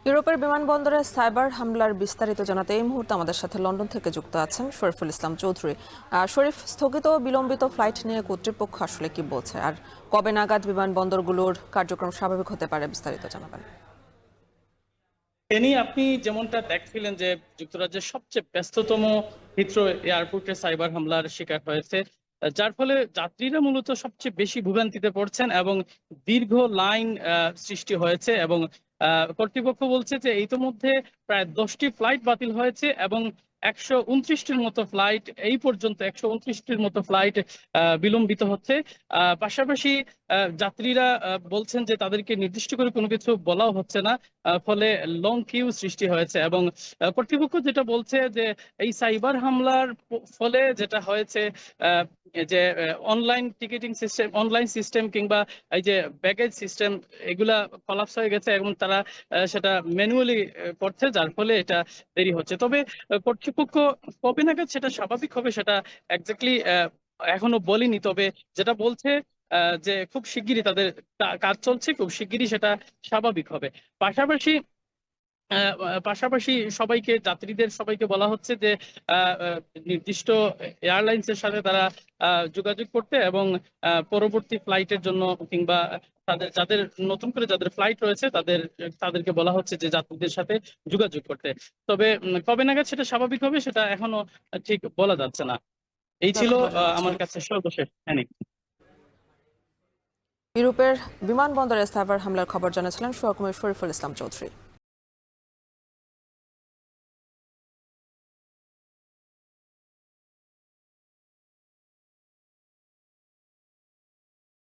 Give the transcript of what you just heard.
ইউরোপের বিমানবন্দরে সাইবার হামলার বিস্তারিত জানাতে এই মুহূর্তে আমাদের সাথে লন্ডন থেকে যুক্ত আছেন শরীফুল ইসলাম চৌধুরী। শরীফ, স্থগিত বিলম্বিত ফ্লাইট নিয়ে কর্তৃপক্ষ আসলে কি বলছে, আর কবে নাগাদ বিমানবন্দরগুলোর কার্যক্রম স্বাভাবিক হতে পারে, বিস্তারিত জানাবেন। এ নিয়ে আপনি যেমনটা দেখছিলেন যে যুক্তরাজ্যের সবচেয়ে ব্যস্ততম হিথ্রো এয়ারপোর্টে সাইবার হামলার শিকার হয়েছে, যার ফলে যাত্রীরা মূলত সবচেয়ে বেশি ভোগান্তিতে পড়ছেন এবং দীর্ঘ লাইন সৃষ্টি হয়েছে। এবং কর্তৃপক্ষ বলছে যে ইতোমধ্যে প্রায় 10টি ফ্লাইট বাতিল হয়েছে এবং 129টির মতো ফ্লাইট এই পর্যন্ত 129টির মতো ফ্লাইট বিলম্বিত হচ্ছে। পাশাপাশি যাত্রীরা বলছেন যে তাদেরকে নির্দিষ্ট করে কোনো কিছু বলাও হচ্ছে না, ফলে লং কিউ সৃষ্টি হয়েছে। এবং কর্তৃপক্ষ যেটা বলছে যে এই সাইবার হামলার ফলে যেটা হয়েছে, আহ, যে online ticketing system, online system কিংবা এই যে ব্যাগেজ সিস্টেম, এগুলা কলাপস হয়ে গেছে এবং তারা সেটা ম্যানুয়ালি করছে, যার ফলে এটা দেরি হচ্ছে। তবে কর্তৃপক্ষ কবে নাগাদ সেটা স্বাভাবিক হবে সেটা এক্স্যাক্টলি এখনো বলেনি। তবে যেটা বলছে যে খুব শিগগিরই তাদের কাজ চলছে, খুব শিগগিরই সেটা স্বাভাবিক হবে। পাশাপাশি পাশাপাশি যাত্রীদের সবাইকে বলা হচ্ছে যে আহ, আহ, নির্দিষ্ট এয়ারলাইন্স এর সাথে তারা যোগাযোগ করতে এবং পরবর্তী ফ্লাইটের জন্য কিংবা যাদের নতুন করে যাদের ফ্লাইট রয়েছে তাদেরকে বলা হচ্ছে যে যাত্রীদের সাথে যোগাযোগ করতে। তবে কবে নাগাদ সেটা স্বাভাবিক হবে সেটা এখনো ঠিক বলা যাচ্ছে না। এই ছিল ধন্যবাদ আমার শরীফ। কাছে সর্বশেষ। হ্যাঁ। ইউরোপের বিমানবন্দরে সাইবার হামলার খবর জানাচ্ছিলেন সহকর্মী শরীফুল ইসলাম চৌধুরী।